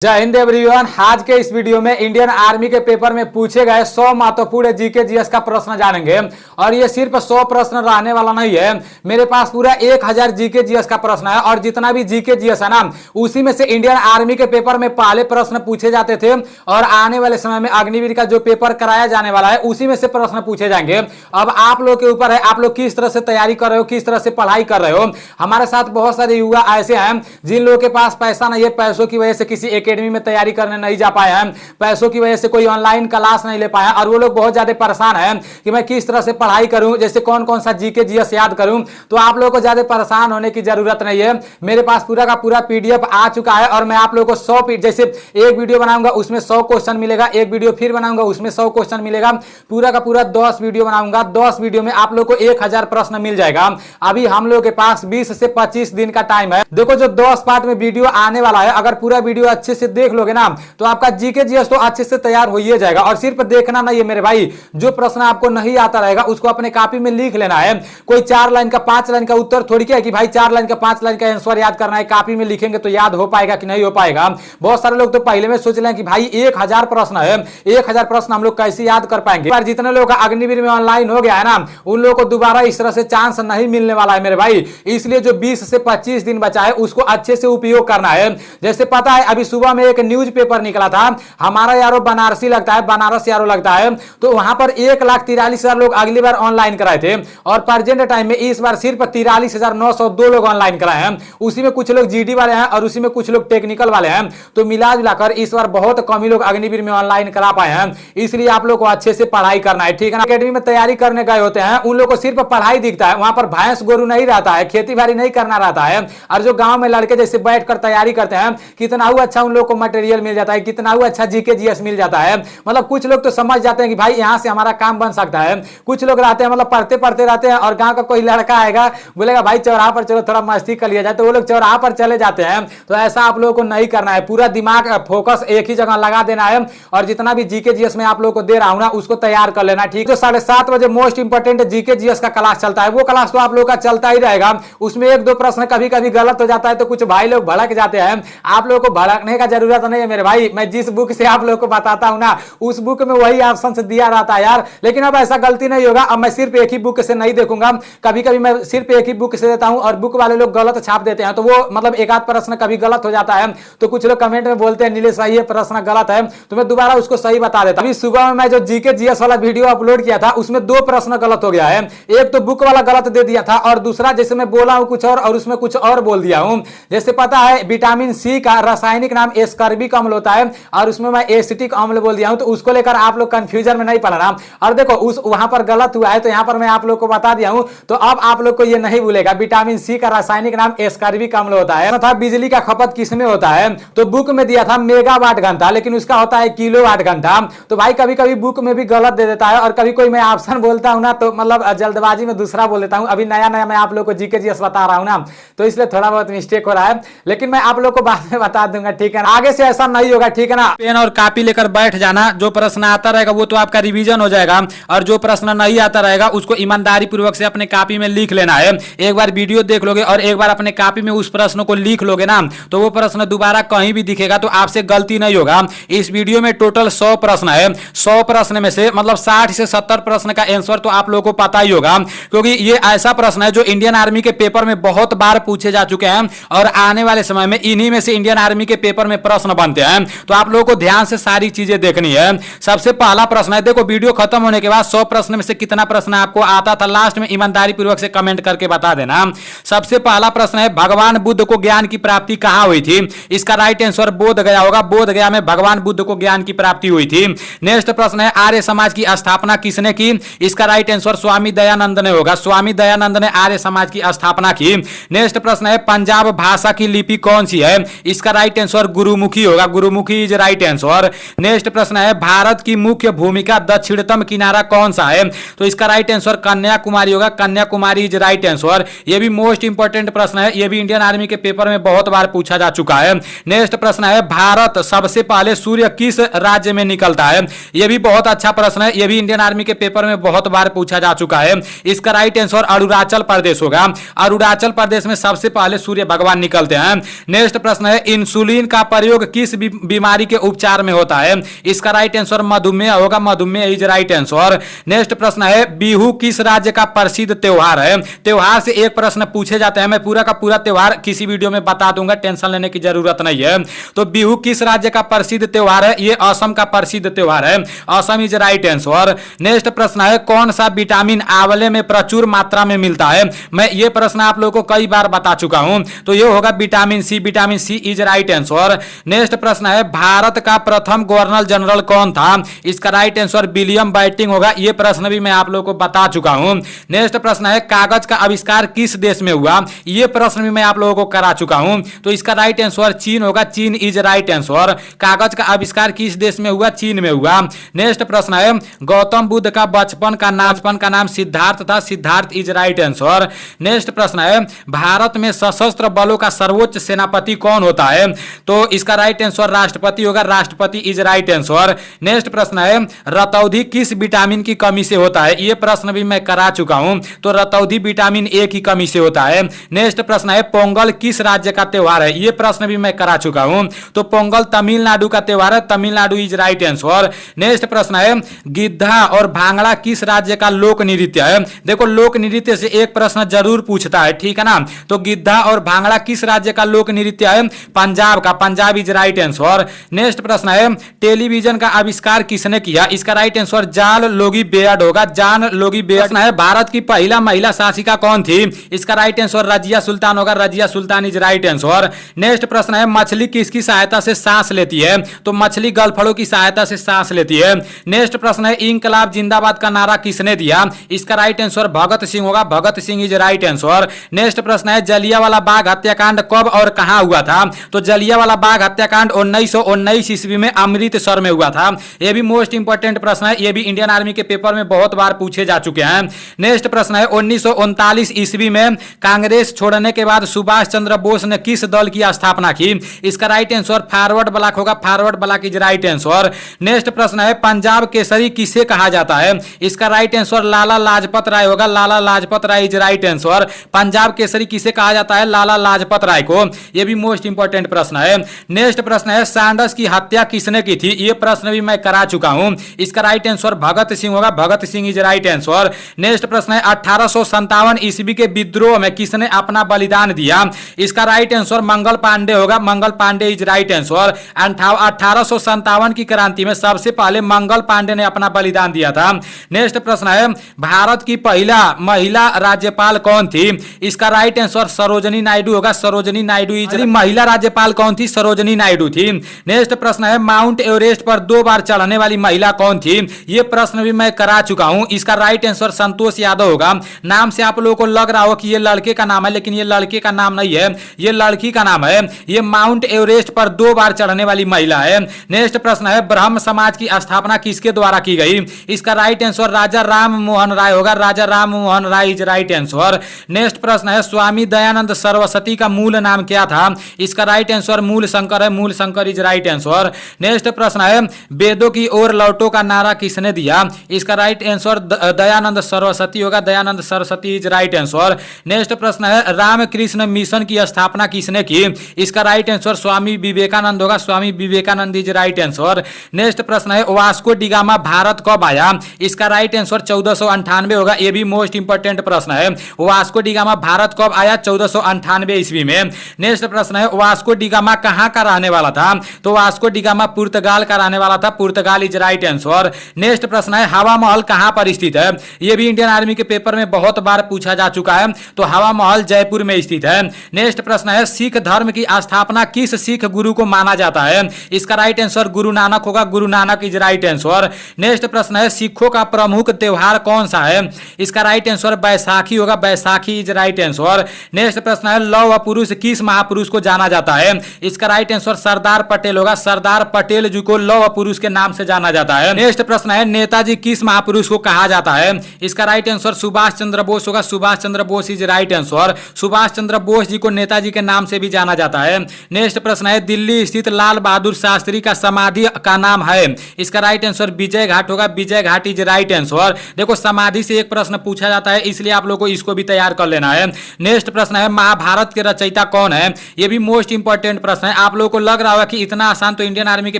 जय हिंद एवरीवन। आज के इस वीडियो में इंडियन आर्मी के पेपर में पूछे गए 100 महत्वपूर्ण जीके जीएस का प्रश्न जानेंगे। और ये सिर्फ 100 प्रश्न रहने वाला नहीं है, मेरे पास पूरा 1000 जीके जीएस का प्रश्न है। और जितना भी जीके जीएस है ना, उसी में से इंडियन आर्मी के पेपर में पहले प्रश्न पूछे जाते थे और आने वाले समय में अग्निवीर का जो पेपर कराया जाने वाला है उसी में से प्रश्न पूछे जाएंगे। अब आप लोग के ऊपर है, आप लोग किस तरह से तैयारी कर रहे हो, किस तरह से पढ़ाई कर रहे हो। हमारे साथ बहुत सारे युवा ऐसे हैं जिन लोगों के पास पैसा नहीं है, पैसों की वजह से किसी एकेडमी में तैयारी करने नहीं जा पाए हैं, पैसों की वजह से कोई ऑनलाइन क्लास नहीं ले पाए, और वो लोग बहुत ज्यादा परेशान हैं कि मैं किस तरह से पढ़ाई करूं, जैसे कौन कौन सा जीके जीएस याद करूं। तो आप लोगों को ज्यादा परेशान होने की जरूरत नहीं है, मेरे पास पूरा का पूरा पीडीएफ आ चुका है। और मैं आप लोगों को 100 जैसे एक वीडियो बनाऊंगा उसमें 100 क्वेश्चन मिलेगा, एक वीडियो फिर बनाऊंगा उसमें 100 क्वेश्चन मिलेगा, पूरा का पूरा 10 वीडियो बनाऊंगा। 10 वीडियो में आप लोग को 1000 प्रश्न मिल जाएगा। अभी हम लोग के पास 20 से 25 दिन का टाइम है। देखो जो 10 पार्ट में वीडियो आने वाला है, अगर पूरा वीडियो अच्छे से देख लोगे ना तो आपका जीके जीएस तो अच्छे से तैयार हो ही जाएगा। और सिर्फ देखना नहीं है मेरे भाई, जो प्रश्न आपको नहीं आता रहेगा उसको अपने कॉपी में लिख लेना है। कोई 4 लाइन का 5 लाइन का उत्तर थोड़ी क्या है कि भाई 4 लाइन का 5 लाइन का आंसर याद करना है, कॉपी में लिखेंगे तो याद हो पाएगा कि नहीं हो पाएगा। बहुत सारे लोग तो पहले में सोच लें कि भाई 1000 प्रश्न है, 1000 प्रश्न हम लोग कैसे याद कर पाएंगे। पर जितने लोग अग्निवीर में ऑनलाइन हो गया है ना, उन लोगों को दोबारा इस तरह से चांस नहीं मिलने वाला है मेरे भाई। इसलिए जो 20 से 25 दिन बचा है उसको अच्छे से उपयोग करना है। जैसे पता है अभी सुबह में एक न्यूज पेपर निकला था, हमारा यारो बनारसी लगता है, बनारस यारो लगता है, तो वहां पर 1,43,000 लोग अगली बार ऑनलाइन कराए थे और प्रेजेंट टाइम में इस बार सिर्फ 43,902 लोग ऑनलाइन कराए हैं। उसी में कुछ लोग जीडी वाले हैं और उसी में कुछ लोग टेक्निकल वाले हैं। तो मिला जुलाकर इस बार बहुत कम ही लोग अग्निवीर में ऑनलाइन करा पाए हैं। इसलिए आप लोग को अच्छे से पढ़ाई करना है, ठीक है ना। अकेडमी में तैयारी करने गए होते हैं उन लोग को सिर्फ पढ़ाई दिखता है, वहां पर भैंस गोरू नहीं रहता है, खेती बाड़ी नहीं करना रहता है। और जो गांव में लड़के जैसे बैठकर तैयारी करते हैं, कितना अच्छा उन लोग को मटेरियल मिल जाता है, कितना अच्छा जीके जीएस मिल जाता है। मतलब कुछ लोग तो समझ जाते हैं कि भाई यहां से हमारा काम बन सकता है। कुछ लोग रहते हैं मतलब पढ़ते पढ़ते रहते हैं और गांव का कोई लड़का आएगा बोलेगा भाई चौराहा पर चलो थोड़ा मस्ती कर लिया जाए, तो वो लोग चौराहा पर चले जाते हैं। तो ऐसा आप लोगों को नहीं करना है, पूरा दिमाग फोकस एक ही जगह लगा देना है। और जितना भी जीके जीएस में आप लोगों को दे रहा हूं ना उसको तैयार कर लेना, ठीक है। तो 7:30 बजे मोस्ट इंपोर्टेंट जीके जीएस का क्लास चलता है, वो क्लास तो आप लोगों का चलता ही रहेगा। उसमें 1-2 प्रश्न कभी कभी गलत हो जाता है तो कुछ भाई लोग भड़क जाते हैं। आप लोगों को भड़कने का जरूरत नहीं है मेरे भाई, मैं जिस बुक से आप लोगों को बताता हूं ना उस बुक में वही ऑप्शन से दिया रहता है यार। लेकिन अब ऐसा गलती नहीं होगा, अब मैं सिर्फ एक ही बुक से नहीं देखूंगा, कभी कभी मैं सिर्फ एक ही बुक से देता हूं और बुक वाले लोग गलत छाप देते हैं, तो वो मतलब एक आध प्रश्न कभी गलत हो जाता है। तो कुछ लोग कमेंट में बोलते हैं नीलेश भाई ये प्रश्न गलत है, तो मैं दोबारा उसको सही बता देता हूं। अभी सुबह में मैं जो जीके जीएस वाला वीडियो अपलोड किया था उसमें 2 प्रश्न गलत हो गया है। एक तो बुक वाला गलत दे दिया था और दूसरा जैसे मैं बोला हूं कुछ और उसमें कुछ और बोल दिया हूं। जैसे पता है विटामिन सी का रासायनिक नाम एस्कॉर्बिक अम्ल होता है और उसमें मैं एसिटिक अम्ल बोल दिया हूं, तो उसको लेकर आप लोग कंफ्यूजन में नहीं पड़ना। और देखो उस वहां पर गलत हुआ है तो यहां पर मैं आप लोग को बता दिया हूं, तो अब आप लोग को ये नहीं भूलेगा विटामिन सी का रासायनिक नाम एस्कॉर्बिक अम्ल होता है। था बिजली का खपत किसमें होता है, तो बुक में दिया था मेगावाट घंटा, लेकिन उसका होता है किलोवाट घंटा। तो भाई कभी कभी बुक में भी गलत दे देता है और कभी कोई मैं ऑप्शन बोलता हूं ना तो मतलब जल्दबाजी में दूसरा बोल देता हूं। अभी नया नया मैं आप लोग को जीके जीएस बता रहा हूं ना, तो इसलिए थोड़ा बहुत मिस्टेक हो रहा है, लेकिन मैं आप लोग को बाद में बता दूंगा, ठीक है ना। आगे से ऐसा नहीं होगा, ठीक है ना। पेन और कॉपी लेकर बैठ जाना, जो प्रश्न आता रहेगा वो तो आपका रिवीजन हो जाएगा और जो प्रश्न नहीं आता रहेगा उसको ईमानदारी पूर्वक से अपने कॉपी में लिख लेना है। एक बार वीडियो देख लोगे और एक बार अपने कॉपी में उस प्रश्न को लिख लोगे ना तो वो प्रश्न दोबारा कहीं भी दिखेगा तो आपसे गलती नहीं होगा। इस वीडियो में टोटल 100 प्रश्न है, 100 प्रश्न में से मतलब 60 से 70 प्रश्न का आंसर तो आप लोगों को पता ही होगा, क्योंकि ये ऐसा प्रश्न है जो इंडियन आर्मी के पेपर में बहुत बार पूछे जा चुके हैं और आने वाले समय में इन्हीं में से इंडियन आर्मी के पेपर में प्रश्न बनते हैं। तो आप लोगों को ध्यान से सारी चीजें देखनी है। सबसे पहला प्रश्न है, देखो वीडियो खत्म होने के बाद 100 प्रश्न में से कितना प्रश्न आपको आता था लास्ट में ईमानदारी पूर्वक से कमेंट करके बता देना। सबसे पहला प्रश्न है भगवान बुद्ध को ज्ञान की प्राप्ति कहां हुई थी, इसका राइट आंसर बोध गया होगा। बोध गया में भगवान बुद्ध को ज्ञान की प्राप्ति हुई थी। नेक्स्ट प्रश्न है आर्य समाज की स्थापना किसने की, इसका राइट आंसर स्वामी दयानंद ने होगा। स्वामी दयानंद ने आर्य समाज की स्थापना की। नेक्स्ट प्रश्न है पंजाब भाषा की लिपि कौन सी है, इसका राइट आंसर गुरुमुखी होगा। Gurmukhi is right answer. Next प्रश्न है भारत की मुख्य भूमिका दक्षिणतम किनारा कौन सा है, तो इसका राइट आंसर कन्याकुमारी होगा। Kanyakumari is right answer. ये भी मोस्ट इंपोर्टेंट प्रश्न है, ये भी इंडियन आर्मी के पेपर में बहुत बार पूछा जा चुका है। नेक्स्ट प्रश्न है भारत सबसे पहले सूर्य किस राज्य में निकलता है, ये भी बहुत अच्छा प्रश्न है, ये भी इंडियन आर्मी के पेपर में बहुत बार पूछा जा चुका है। इसका राइट आंसर अरुणाचल प्रदेश होगा। अरुणाचल प्रदेश में सबसे पहले सूर्य भगवान निकलते हैं। नेक्स्ट प्रश्न है इंसुलिन का प्रयोग किस बीमारी के उपचार में होता है? इसका राइट आंसर मधुमेह होगा, मधुमेह इज राइट आंसर। नेक्स्ट प्रश्न है बिहू किस राज्य का प्रसिद्ध त्योहार है? त्योहार से एक प्रश्न पूछे जाते हैं, मैं पूरा का पूरा त्योहार किसी वीडियो में बता दूंगा, टेंशन लेने की जरूरत नहीं है। तो बिहू किस राज्य का प्रसिद्ध त्योहार है? ये असम का प्रसिद्ध त्योहार है, Assam is right answer. Next प्रश्न है कौन सा विटामिन आंवले में प्रचुर मात्रा में मिलता है? मैं ये प्रश्न आप लोगों को कई बार बता चुका हूं, तो ये होगा vitamin C, vitamin C is right answer. Next प्रश्न है भारत का प्रथम गवर्नर जनरल कौन था? इसका राइट आंसर विलियम बेंटिंक होगा, ये प्रश्न भी मैं आप लोगों को बता चुका हूं। नेक्स्ट प्रश्न है कागज का आविष्कार किस देश में हुआ? ये प्रश्न भी मैं आप लोगों को करा चुका हूं, तो इसका राइट आंसर चीन होगा, चीन इज राइट आंसर। कागज का आविष्कार किस देश में हुआ? चीन में हुआ। नेक्स्ट प्रश्न है गौतम बुद्ध का बचपन का नाम सिद्धार्थ था, Siddharth is right answer. Next प्रश्न है भारत में सशस्त्र बलों का सर्वोच्च सेनापति कौन होता है? तो इसका राइट आंसर राष्ट्रपति होगा, राष्ट्रपति इज राइट आंसर। नेक्स्ट प्रश्न है रतौंधी किस विटामिन की कमी से होता है? यह प्रश्न भी मैं करा चुका हूं, तो रतौंधी विटामिन ए की कमी से होता है। नेक्स्ट प्रश्न है पोंगल किस राज्य का त्योहार है? यह प्रश्न भी मैं करा चुका हूं, तो पोंगल तमिलनाडु का त्योहार है, Tamil Nadu is right answer. Next प्रश्न है गिद्धा और भांगड़ा किस राज्य का लोक नृत्य है? देखो लोक नृत्य से एक प्रश्न जरूर पूछता है, ठीक है ना। तो गिद्धा और भांगड़ा किस राज्य का लोक नृत्य है? पंजाब का, Punjab is right answer. Next प्रश्न है टेलीविजन का आविष्कार किसने किया? इसका right answer John Logie Baird होगा, जॉन लोगी बेयर्ड है। भारत की पहला महिला शासिका कौन थी? इसका राइट आंसर रजिया सुल्तान होगा, Razia Sultan is right answer. Next प्रश्न है मछली किसकी सहायता से सांस लेती है? तो मछली गलफड़ों की सहायता से सांस लेती है। नेक्स्ट प्रश्न है इंकलाब जिंदाबाद का नारा किसने दिया? इसका राइट आंसर भगत सिंह होगा, Bhagat Singh is right answer. Next प्रश्न है जलियांवाला बाग हत्याकांड कब और कहां हुआ था? तो जलियांवाला बाग हत्याकांड 1919 ईस्वी में अमृतसर में हुआ था। यह भी मोस्ट इंपोर्टेंट प्रश्न है, यह भी इंडियन आर्मी के पेपर में बहुत बार पूछे जा चुके हैं। नेक्स्ट प्रश्न है 1939 ईस्वी में कांग्रेस छोड़ने के बाद सुभाष चंद्र बोस ने किस दल की स्थापना की? इसका राइट आंसर फॉरवर्ड ब्लॉक होगा, Forward Bloc is right answer. Next प्रश्न है पंजाब केसरी किसे कहा जाता है? इसका राइट आंसर लाला लाजपत राय होगा, Lala Lajpat Rai is right answer. Punjab Kesari किसे कहा जाता है? लाला लाजपत राय को। यह भी मोस्ट इंपोर्टेंट प्रश्न है। नेक्स्ट प्रश्न है सैंडर्स की हत्या किसने की थी? यह प्रश्न भी मैं करा चुका हूं, इसका राइट आंसर भगत सिंह होगा, Bhagat Singh is right answer. Next प्रश्न है 1857 ईस्वी के विद्रोह में किसने अपना बलिदान दिया? इसका राइट आंसर मंगल पांडे होगा, Mangal Pandey is right answer. 1857 की क्रांति में सबसे पहले मंगल पांडे ने अपना बलिदान दिया था। नेक्स्ट प्रश्न है भारत की पहला महिला राज्यपाल कौन थी? इसका राइट आंसर सरोजनी नायडू होगा, सरोजनी नायडू इज महिला राज्यपाल कौन थी? सरोजनी नायडू थी। नेक्स्ट प्रश्न है माउंट एवरेस्ट पर 2 बार चढ़ने वाली महिला कौन थी? यह प्रश्न भी मैं करा चुका हूं, इसका राइट आंसर संतोष यादव होगा। नाम से आप लोगों को लग रहा हो कि यह लड़के का नाम है, लेकिन यह लड़के का नाम नहीं है, यह लड़की का नाम है। यह माउंट एवरेस्ट पर 2 बार चढ़ने वाली महिला है। नेक्स्ट प्रश्न है ब्रह्म समाज की स्थापना किसके द्वारा की गई? इसका राइट आंसर राजा राम मोहन राय होगा, राजा Ram Mohan Roy is right answer. Next प्रश्न है स्वामी दयानंद सरस्वती का मूल नाम क्या था? इसका राइट आंसर मूल शंकर है, मूल Shankar is right answer. Next प्रश्न है वेदों की ओर लौटो का नारा किसने दिया? इसका राइट आंसर दयानंद सरस्वती होगा, Dayanand Saraswati is right answer. Next प्रश्न है रामकृष्ण मिशन की स्थापना किसने की? इसका राइट आंसर स्वामी विवेकानंद होगा, Swami Vivekananda is right answer. Next प्रश्न है वास्को डिगामा भारत कब आया? इसका राइट आंसर 1498 होगा, यह भी मोस्ट इंपोर्टेंट प्रश्न है। वास्को डिगामा भारत कब आया? 1498 ईस्वी में। नेक्स्ट प्रश्न है वास्को डिगामा कहां का रहने वाला था? तो वास्को डिगामा पुर्तगाल का रहने वाला था, पुर्तगाल इज राइट आंसर। नेक्स्ट प्रश्न है हवा महल कहां पर स्थित है? यह भी इंडियन आर्मी के पेपर में बहुत बार पूछा जा चुका है, तो हवा महल जयपुर में स्थित है। नेक्स्ट प्रश्न है सिख धर्म की स्थापना किस सिख गुरु को माना जाता है? इसका राइट आंसर गुरु नानक होगा, Guru Nanak is right answer. Next प्रश्न है सिखों का प्रमुख त्योहार कौन सा है? इसका राइट आंसर बैसाखी होगा, Baisakhi is right answer. Next प्रश्न है लौह पुरुष किस महापुरुष को जाना जाता है? इसका राइट आंसर सरदार पटेल होगा, सरदार पटेल जी को लौह पुरुष के नाम से जाना जाता है। नेक्स्ट प्रश्न है नेताजी किस महापुरुष को कहा जाता है? इसका राइट आंसर सुभाष चंद्र बोस होगा, Subhash Chandra Bose is right answer. Subhash Chandra Bose ji को नेताजी के नाम से भी जाना जाता है। नेक्स्ट प्रश्न है दिल्ली स्थित लाल बहादुर शास्त्री का समाधि का नाम है? इसका राइट आंसर विजय घाट होगा, Vijay Ghat is right answer. देखो समाधि से एक प्रश्न पूछा जाता है, इसलिए आप लोगों को इसको भी तैयार कर लेना है। नेक्स्ट प्रश्न है महाभारत के रचयिता कौन है? यह भी मोस्ट इंपोर्टेंट प्रश्न है। आप लोगों को लग रहा होगा कि इतना आसान तो इंडियन आर्मी के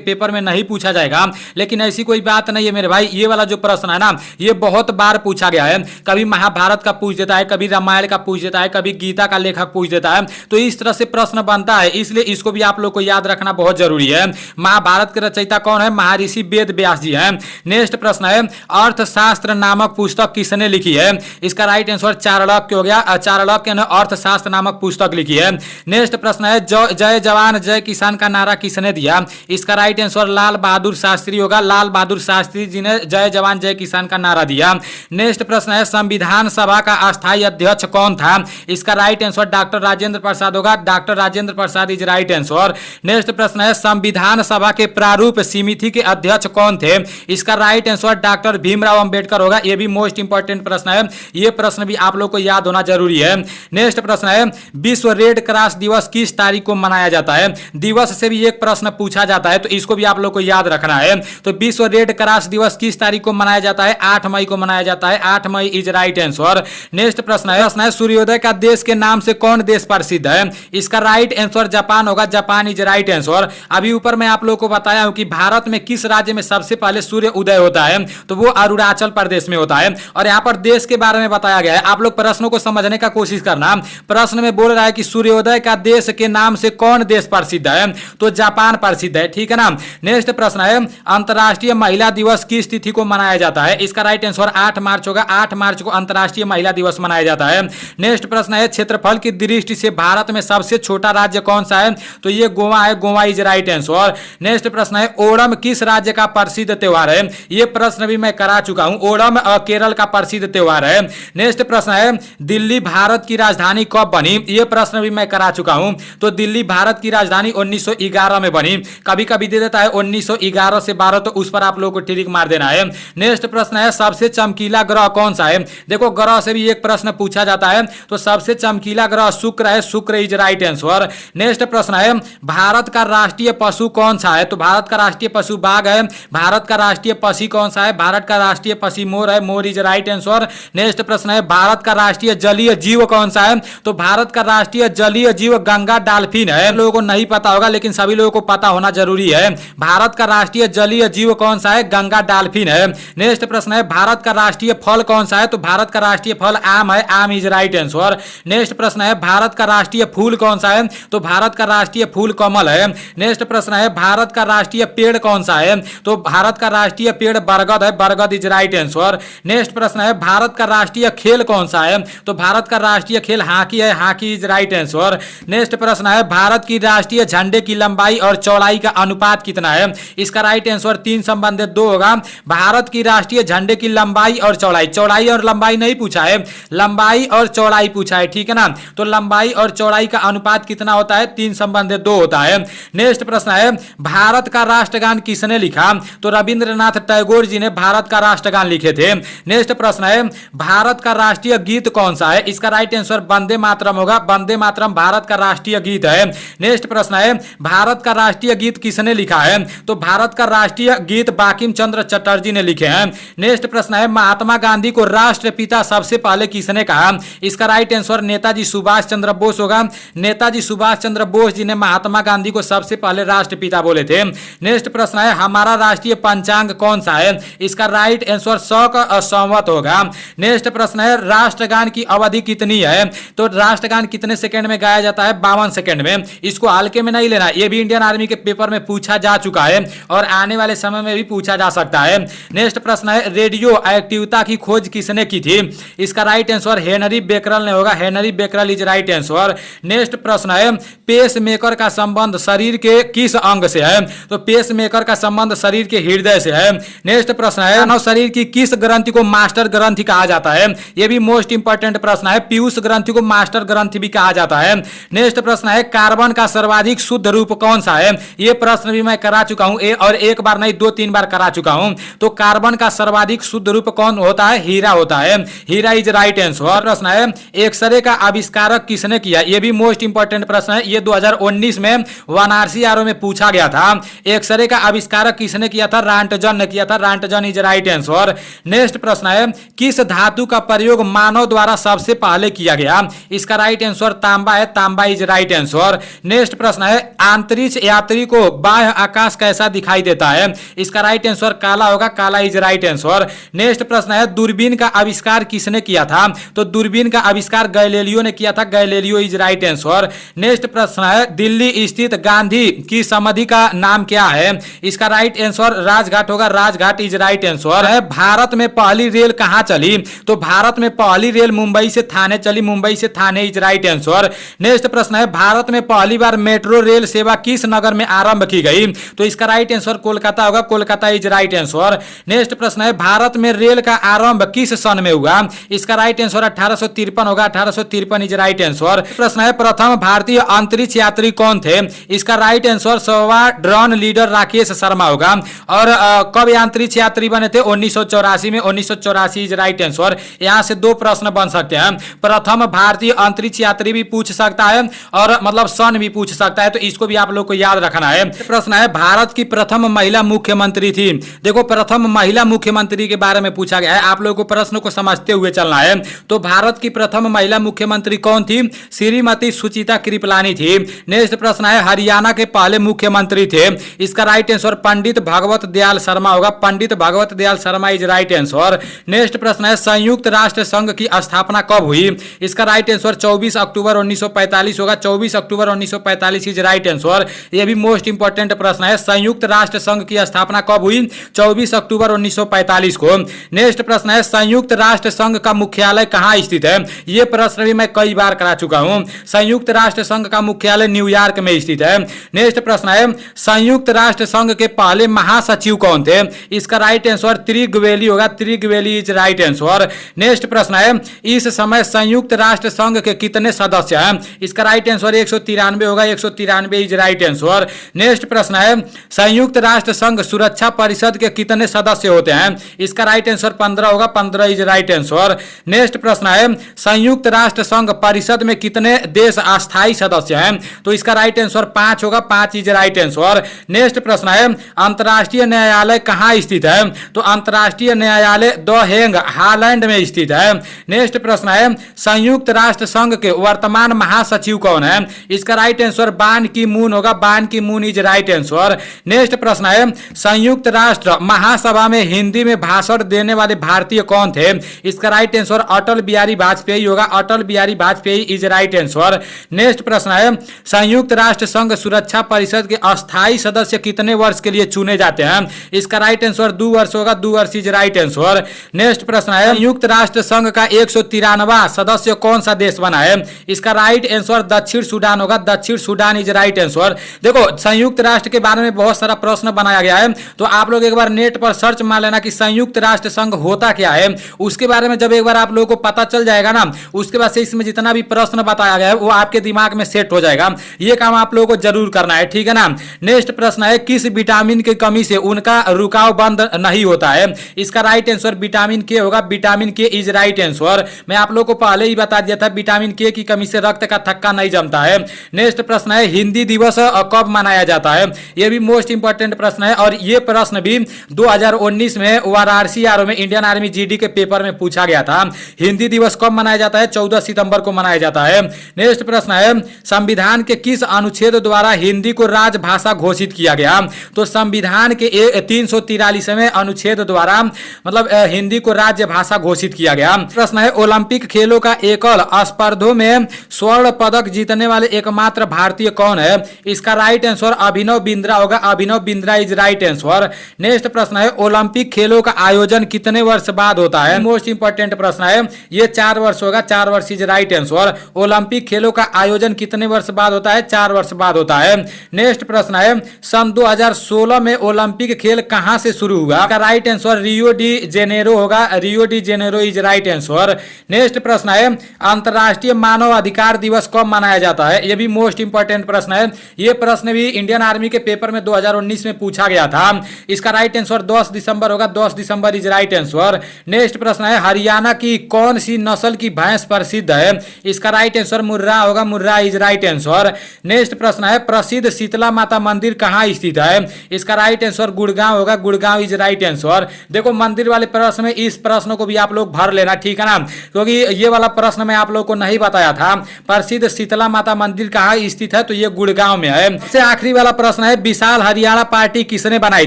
पेपर में नहीं पूछा जाएगा, लेकिन ऐसी कोई बात नहीं है मेरे भाई। ये वाला जो प्रश्न है ना, ये बहुत बार पूछा गया है। कभी महाभारत का पूछ देता है, कभी रामायण का पूछ देता है, कभी गीता का लेखक पूछ देता है। तो इस तरह से प्रश्न बनता है, इसलिए इसको भी आप लोग को याद रखना बहुत जरूरी है। महाभारत के रचयिता कौन है? महर्षि वेद व्यास जी हैं। नेक्स्ट प्रश्न है, अर्थशास्त्र नामक पुस्तक किसने लिखी है? इसका राइट आंसर चाणक्य हो गया। चाणक्य ने अर्थशास्त्र नामक पुस्तक लिखी है। नेक्स्ट प्रश्न है, जय जवान जय किसान का नारा किसने दिया? इसका राइट आंसर लाल बहादुर शास्त्री होगा। लाल बहादुर शास्त्री जी ने जय जवान जय किसान का नारा दिया। नेक्स्ट प्रश्न है, संविधान सभा का अस्थायी अध्यक्ष कौन था? इसका right answer doctor Rajendra Prasad होगा। Doctor Rajendra Prasad is right answer. Next प्रश्न है, संविधान सभा के प्रारूप समिति के अध्यक्ष कौन थे? इसका right answer doctor Bhimrao Ambedkar होगा। यह भी मोस्ट इंपॉर्टेंट प्रश्न है, यह प्रश्न भी आप लोग को याद होना जरूरी है। नेक्स्ट प्रश्न है, विश्व रेड क्रॉस दिवस किस तारीख को मनाया जाता है? दिवस से भी एक प्रश्न पूछा जाता है, तो इसको भी आप लोग को याद रखना है। तो विश्व रेड क्रॉस दिवस किस तारीख को मनाया जाता है? 8 मई को मनाया जाता है। 8 मई इज राइट आंसर। नेक्स्ट प्रश्न है, सूर्योदय का देश के नाम से कौन देश प्रसिद्ध है? इसका राइट आंसर जापान होगा। Japan is right answer. अभी ऊपर मैं आप लोग को बताया हूं कि भारत में किस राज्य में सबसे पहले सूर्य उदय होता है, तो वो अरुणाचल प्रदेश में होता है। और यहां पर देश के बारे में बताया गया है। आप लोग प्रश्नों को समझने का कोशिश करना। प्रश्न में बोल रहा है कि सूर्योदय का देश के नाम से कौन देश प्रसिद्ध है, तो जापान प्रसिद्ध है, ठीक है ना। नेक्स्ट प्रश्न है, अंतर्राष्ट्रीय महिला दिवस किस तिथि को मनाया जाता है? इसका राइट आंसर 8 मार्च होगा। 8 मार्च को अंतर्राष्ट्रीय महिला दिवस मनाया जाता है। नेक्स्ट प्रश्न है, क्षेत्रफल की दृष्टि से भारत में सबसे छोटा राज्य कौन सा है? तो ये गोवा है। Goa is right answer. Next प्रश्न है, ओणम किस राज्य का प्रसिद्ध त्योहार है? ये प्रश्न भी मैं करा चुका हूं। ओणम केरल का प्रसिद्ध त्योहार है। नेक्स्ट प्रश्न है, दिल्ली भारत की राजधानी कब बनी? ये प्रश्न भी मैं करा चुका हूं। तो दिल्ली भारत की राजधानी 1911 में बनी। कभी कभी दे देता है 1911 से 12, तो उस पर आप लोगों को टिक मार देना है। नेक्स्ट प्रश्न है, सबसे चमकीला ग्रह कौन सा है? देखो ग्रह से भी एक प्रश्न पूछा जाता है, तो सबसे चमकीला ग्रह शुक्र है। शुक्र इज राइट आंसर। नेक्स्ट प्रश्न है, भारत का राष्ट्रीय पशु कौन सा है? तो भारत का राष्ट्रीय पशु बाघ है। भारत का राष्ट्रीय पक्षी कौन सा है? भारत का राष्ट्रीय पक्षी मोर है। More is right answer. Next प्रश्न है, भारत का राष्ट्रीय जलीय जीव कौन सा है? तो भारत का राष्ट्रीय जलीय जीव गंगा डाल्फिन है। लोगों को नहीं पता होगा, लेकिन सभी लोगों को पता होना जरूरी है। भारत का राष्ट्रीय जलीय जीव कौन सा है? गंगा डाल्फिन है। नेक्स्ट प्रश्न है, भारत का राष्ट्रीय फल कौन सा है? तो भारत का राष्ट्रीय फल आम है। आम इज राइट आंसर। नेक्स्ट प्रश्न है, भारत का राष्ट्रीय फूल कौन सा है? तो भारत का राष्ट्रीय फूल कमल है। नेक्स्ट प्रश्न है, भारत का राष्ट्रीय पेड़ कौन सा है? तो भारत का राष्ट्रीय पेड़ बरगद है। बरगद इज राइट आंसर। नेक्स्ट प्रश्न है, भारत का राष्ट्रीय खेल कौन सा है? तो भारत का राष्ट्रीय खेल हॉकी है। Hockey is right answer. Next प्रश्न है, भारत की राष्ट्रीय झंडे की लंबाई और चौड़ाई का अनुपात कितना है? इसका राइट आंसर 3/2 होगा। भारत की राष्ट्रीय झंडे की लंबाई और चौड़ाई, चौड़ाई और लंबाई नहीं पूछा है, लंबाई और चौड़ाई पूछा है, ठीक है ना। तो लंबाई और चौड़ाई का अनुपात कितना होता है? 3/2 होता है। नेक्स्ट प्रश्न है, भारत का राष्ट्रगान किसने लिखा? तो रविंद्रनाथ टैगोर जी ने भारत का राष्ट्रगान लिखे थे। नेक्स्ट प्रश्न है, भारत का राष्ट्रीय गीत कौन सा है? इसका राइट आंसर वंदे मातरम होगा। वंदे मातरम भारत का राष्ट्रीय गीत है। नेक्स्ट प्रश्न है, भारत का राष्ट्रीय गीत किसने लिखा है? तो भारत का राष्ट्रीय गीत बंकिम चंद्र चटर्जी ने लिखे हैं। नेक्स्ट प्रश्न है, महात्मा गांधी को राष्ट्रपिता सबसे पहले किसने कहा? इसका राइट आंसर नेताजी सुभाष चंद्र बोस होगा। नेताजी सुभाष चंद्र बोस जी ने महात्मा गांधी को सबसे पहले राष्ट्रपिता बोले थे। नेक्स्ट प्रश्न है, हमारा राष्ट्रीय पंचांग कौन सा है? इसका राइट आंसर 100 संवत होगा। नेक्स्ट प्रश्न है, राष्ट्रगान की अवधि कितनी है? तो राष्ट्रगान कितने सेकंड में गाया जाता है? 52 सेकंड में। इसको हल्के में नहीं लेना, यह भी इंडियन आर्मी के पेपर में पूछा जा चुका है और आने वाले समय में भी पूछा जा सकता है। नेक्स्ट प्रश्न है, रेडियो एक्टिविटी की खोज किसने की थी? इसका राइट आंसर हेनरी बेकरल ने होगा। Henry Becquerel is right answer. Next प्रश्न है, पेस मेकर का संबंध शरीर के किस अंग से है? तो पेस मेकर का संबंध शरीर के हृदय से है। नेक्स्ट प्रश्न है, मानव शरीर की किस ग्रंथि को मास्टर ग्रंथि कहा जाता है? यह भी मोस्ट इंपॉर्टेंट प्रश्न है। पीयूष ग्रंथि को मास्टर ग्रंथि भी कहा जाता है। नेक्स्ट प्रश्न है, कार्बन का सर्वाधिक शुद्ध रूप कौन सा है? यह प्रश्न भी मैं करा चुका हूं और एक बार नहीं 2-3 बार करा चुका हूं। तो कार्बन का सर्वाधिक शुद्ध रूप कौन होता है? हीरा होता है। हीरा इज राइट आंसर। प्रश्न है, एक्सरे का आविष्कारक किसने किया? यह भी मोस्ट इंपॉर्टेंट प्रश्न है। यह 2019 में वाराणसी आरओ में पूछा गया था। एक्सरे का आविष्कारक किसने किया था? रांटजन ने किया था। रांटजन इज राइट आंसर। नेक्स्ट प्रश्न है, किस धातु का प्रयोग मानव द्वारा सबसे पहले किया गया? इसका राइट आंसर तांबा है। तांबा इज राइट आंसर। नेक्स्ट प्रश्न है अंतरिक्ष यात्री को बाह्य आकाश कैसा दिखाई देता है? इसका राइट आंसर काला होगा, काला इज राइट आंसर। नेक्स्ट प्रश्न है दूरबीन का आविष्कार किसने किया था? तो दूरबीन का आविष्कार गैलीलियो ने किया था, Galileo is right answer. Next प्रश्न है दिल्ली स्थित गांधी की समाधि का नाम क्या है? इसका राइट आंसर राजघाट होगा, राजघाट इज राइट आंसर है। भारत में पहली रेल कहां चली? तो भारत में पहली रेल मुंबई से थाने चली, मुंबई से थाने इज राइट आंसर। नेक्स्ट प्रश्न है भारत में पहली बार मेट्रो रेल सेवा किस नगर में आरंभ की गई? तो इसका राइट आंसर कोलकाता होगा, Kolkata is right answer. Next प्रश्न है भारत में रेल का आरंभ किस सन में हुआ? इसका राइट आंसर 1853 होगा, 1853 इज राइट आंसर। प्रश्न है प्रथम भारतीय अंतरिक्ष यात्री कौन थे? इसका right answer squadron leader Rakesh Sharma होगा। और कब अंतरिक्ष यात्री बने थे? 1984 में, 1984 इज राइट आंसर। यहां से दो प्रश्न बन सकते हैं, प्रथम भारतीय अंतरिक्ष यात्री भी पूछ सकता है और मतलब सन भी पूछ सकता है, तो इसको भी आप लोग को याद रखना है। प्रश्न है भारत की प्रथम महिला मुख्यमंत्री थी। देखो प्रथम महिला मुख्यमंत्री के बारे में पूछा गया है, आप लोगों को प्रश्न को समझते हुए चलना है। तो भारत की प्रथम महिला मुख्यमंत्री कौन थी? श्रीमती सुचिता कृपलानी थी। नेक्स्ट प्रश्न है हरियाणा के पहले मुख्यमंत्री थे। इसका राइट आंसर पंडित भगवत दयाल शर्मा होगा, Pandit Bhagwat Dayal Sharma is right answer. Next प्रश्न है संयुक्त राष्ट्र संघ की स्थापना कब हुई? इसका राइट आंसर 24 अक्टूबर 1945 होगा, 24 अक्टूबर 1945 इज राइट आंसर। यह भी मोस्ट इंपोर्टेंट प्रश्न है, संयुक्त राष्ट्र संघ की स्थापना कब हुई? 24 अक्टूबर 1945 को। नेक्स्ट प्रश्न है संयुक्त राष्ट्र संघ का मुख्यालय कहां स्थित है? यह प्रश्न भी मैं कई बार करा चुका हूं। संयुक्त राष्ट्र संघ का मुख्यालय न्यूयॉर्क में स्थित है। नेक्स्ट प्रश्न है संयुक्त राष्ट्र संघ के पहले महासचिव कौन थे? इसका राइट आंसर त्रिगवेली होगा, त्रिगवेली इज राइट आंसर। नेक्स्ट प्रश्न है इस समय संयुक्त राष्ट्र संघ के कितने सदस्य हैं? इसका राइट आंसर 193 होगा, 193 इज राइट आंसर। नेक्स्ट प्रश्न है संयुक्त राष्ट्र संघ सुरक्षा परिषद के कितने सदस्य होते हैं? इसका राइट आंसर 15 होगा, 15 इज राइट आंसर। नेक्स्ट प्रश्न है संयुक्त राष्ट्र संघ परिषद में कितने देश अस्थायी सदस्य हैं? तो इसका राइट आंसर 5 होगा, 5 इज राइट आंसर। नेक्स्ट प्रश्न है अंतरराष्ट्रीय न्यायालय कहां स्थित है? तो अंतरराष्ट्रीय न्यायालय द हेग हालैंड में स्थित है। नेक्स्ट प्रश्न है संयुक्त राष्ट्र संघ के वर्तमान महासचिव कौन है? इसका राइट आंसर बान की मून होगा, बान की moon is right answer. Next प्रश्न है संयुक्त राष्ट्र महासभा में हिंदी में भाषण देने वाले भारतीय कौन थे? इसका राइट आंसर अटल बिहारी वाजपेयी होगा, Atal Bihari Vajpayee is right answer. Next प्रश्न है संयुक्त राष्ट्र संघ सुरक्षा परिषद के अस्थायी सदस्य कितने वर्ष के लिए चुने जाते हैं? इसका राइट आंसर 2 वर्ष होगा, 2 वर्ष इज राइट आंसर। नेक्स्ट प्रश्न है संयुक्त राष्ट्र संघ का 193वां सदस्य कौन सा देश बना है? इसका राइट आंसर दक्षिण सूडान होगा, दक्षिण सूडान इज राइट आंसर। देखो संयुक्त राष्ट्र के बारे में बहुत सारा प्रश्न बनाया गया है, तो आप लोग एक बार नेट पर सर्च मार लेना कि संयुक्त राष्ट्र संघ होता क्या है। उसके बारे में जब एक बार आप लोगों को पता चल जाएगा ना, उसके बाद से इसमें जितना भी प्रश्न बताया गया है वो आपके दिमाग में सेट हो जाएगा। ये काम आप लोगों को जरूर करना है, ठीक है ना। नेक्स्ट प्रश्न है किस विटामिन की कमी से उनका रुकाव बंद नहीं होता है? इसका राइट आंसर विटामिन के होगा, विटामिन के इज राइट आंसर। मैं आप लोगों को पहले ही बता दिया था विटामिन के की कमी से रक्त का थक्का नहीं जमता है। नेक्स्ट प्रश्न है हिंदी दिवस कब मनाया जाता है? यह भी मोस्ट इंपोर्टेंट प्रश्न है और यह प्रश्न भी 2019 में वाराणसी आरओ में इंडियन आर्मी जीडी के पेपर में पूछा गया था। हिंदी दिवस कब मनाया जाता है? 14 सितंबर को मनाया जाता है। नेक्स्ट प्रश्न है संविधान के किस अनुच्छेद द्वारा हिंदी को राजभाषा घोषित किया गया? तो संविधान के 343वें अनुच्छेद द्वारा मतलब हिंदी को राज्य भाषा घोषित किया गया। प्रश्न है ओलंपिक खेलों का एकल स्पर्धों में स्वर्ण पदक जीतने वाले एकमात्र भारतीय कौन है? इसका राइट आंसर अभिनव बिंद्रा होगा, Abhinav Bindra is right answer. Next प्रश्न है ओलंपिक खेलों का आयोजन कितने वर्ष बाद होता है? मोस्ट इंपोर्टेंट प्रश्न है, ये 4 वर्ष होगा, 4 वर्ष इज राइट आंसर। ओलंपिक खेलों का आयोजन कितने वर्ष बाद होता है? 4 वर्ष बाद होता है। नेक्स्ट प्रश्न है सन 2016 में ओलंपिक खेल कहां से शुरू हुआ? इसका right answer Rio de Janeiro होगा, Rio de Janeiro is right answer. Next प्रश्न है अंतरराष्ट्रीय मानव अधिकार दिवस कब मनाया जाता है? यह भी मोस्ट इंपोर्टेंट प्रश्न है। यह प्रश्न भी इंडियन आर्मी के पेपर में 2019 में पूछा गया था। इसका राइट आंसर 10 दिसंबर होगा, 10 दिसंबर इज राइट आंसर। नेक्स्ट प्रश्न है हरियाणा की कौन सी नस्ल की भैंस प्रसिद्ध है? इसका राइट आंसर मुर्रा होगा, मुर्रा इज राइट आंसर। नेक्स्ट प्रश्न है प्रसिद्ध शीतला माता मंदिर कहां स्थित है? इसका राइट आंसर गुड़गांव होगा, गुड़गांव इज राइट आंसर। देखो मंदिर वाले प्रश्न में इस प्रश्न को भी आप लोग भर लेना, ठीक है ना, क्योंकि ये वाला प्रश्न मैं आप लोग को नहीं बताया था। प्रसिद्ध शीतला माता मंदिर कहां स्थित है है तो ये गुड़गांव में है। सबसे आखिरी वाला प्रश्न है, विशाल हरियाणा पार्टी किसने बनाई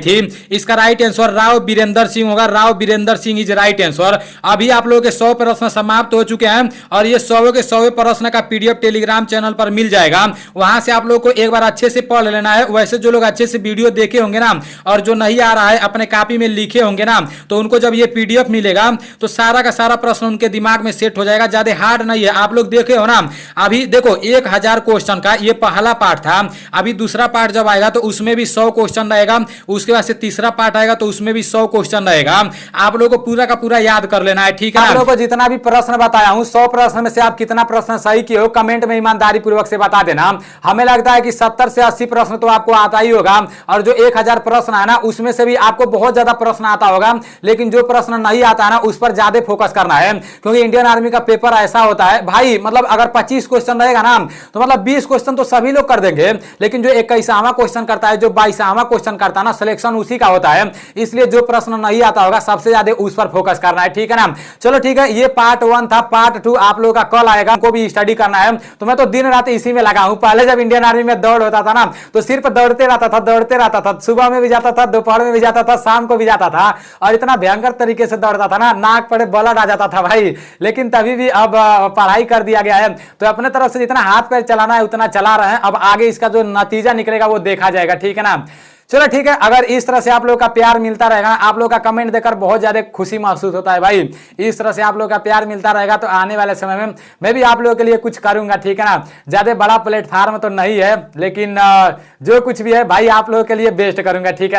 थी? इसका राइट आंसर राव बीरेंद्र सिंह होगा। Rao Birendra Singh is right answer. अभी आप लोगों के 100 प्रश्न समाप्त हो चुके हैं और ये 100 के 100 प्रश्न का पीडीएफ टेलीग्राम चैनल पर मिल जाएगा। वहां से आप लोग को एक बार अच्छे से पढ़ लेना है। वैसे जो लोग अच्छे से वीडियो देखे होंगे ना और जो नहीं आ रहा है अपने कॉपी में लिखे होंगे ना, तो उनको जब ये पीडीएफ मिलेगा तो सारा का सारा प्रश्न उनके दिमाग में सेट हो जाएगा। ज्यादा हार्ड नहीं है। आप लोग देखे हो ना, अभी देखो 1000 क्वेश्चन का ये पहला पार्ट था। अभी दूसरा पार्ट जब आएगा तो उसमें भी 100 क्वेश्चन रहेगा। उसके बाद से तीसरा पार्ट आएगा तो उसमें भी 100 क्वेश्चन रहेगा। आप लोगों को पूरा का पूरा याद कर लेना है, ठीक है? आप लोगों को जितना भी प्रश्न बताया हूं 100 प्रश्न में से आप कितना प्रश्न सही किए हो कमेंट में ईमानदारी पूर्वक से बता देना। हमें लगता है कि 70 से 80 प्रश्न तो आपको आता ही होगा और जो 1000 प्रश्न है ना उसमें से भी आपको बहुत ज्यादा प्रश्न आता होगा, लेकिन जो प्रश्न नहीं आता है ना उस पर ज्यादा फोकस करना है, क्योंकि इंडियन आर्मी का पेपर ऐसा होता है भाई, मतलब अगर 25 क्वेश्चन रहेगा ना तो मतलब 20 क्वेश्चन तो सभी लोग कर देंगे, लेकिन जो 21वां क्वेश्चन करता है, जो 22वां क्वेश्चन करता है ना, सिलेक्शन उसी का होता है। इसलिए जो प्रश्न नहीं आता होगा सबसे ज्यादा उस पर फोकस करना है, ठीक है ना? चलो ठीक है, ये पार्ट 1 था। पार्ट 2 आप लोगों का कल आएगा, को भी स्टडी करना है। तो मैं तो दिन रात इसी में लगा हूं। पहले जब इंडियन आर्मी में दौड़ होता था ना तो सिर्फ दौड़ते रहता था। सुबह में भी जाता था, दोपहर में भी जाता था, शाम को भी जाता था और इतना भयंकर तरीके से दौड़ता था ना, नाक पड़े ब्लड आ जाता था भाई। लेकिन तभी भी अब पढ़ाई कर दिया गया है तो अपने तरफ से जितना हाथ पैर चलाना है उतना चला रहे हैं। अब आगे इसका जो नतीजा निकलेगा वो देखा जाएगा, ठीक है ना? चलो ठीक है, अगर इस तरह से आप लोग का प्यार मिलता रहेगा, आप लोग का कमेंट देकर बहुत ज्यादा खुशी महसूस होता है भाई। इस तरह से आप लोग का प्यार मिलता रहेगा तो आने वाले समय में मैं भी आप लोगों के लिए कुछ करूंगा, ठीक है ना? ज्यादा बड़ा प्लेटफार्म तो नहीं है, लेकिन जो कुछ भी है भाई आप लोगों के लिए बेस्ट करूंगा, ठीक है ना?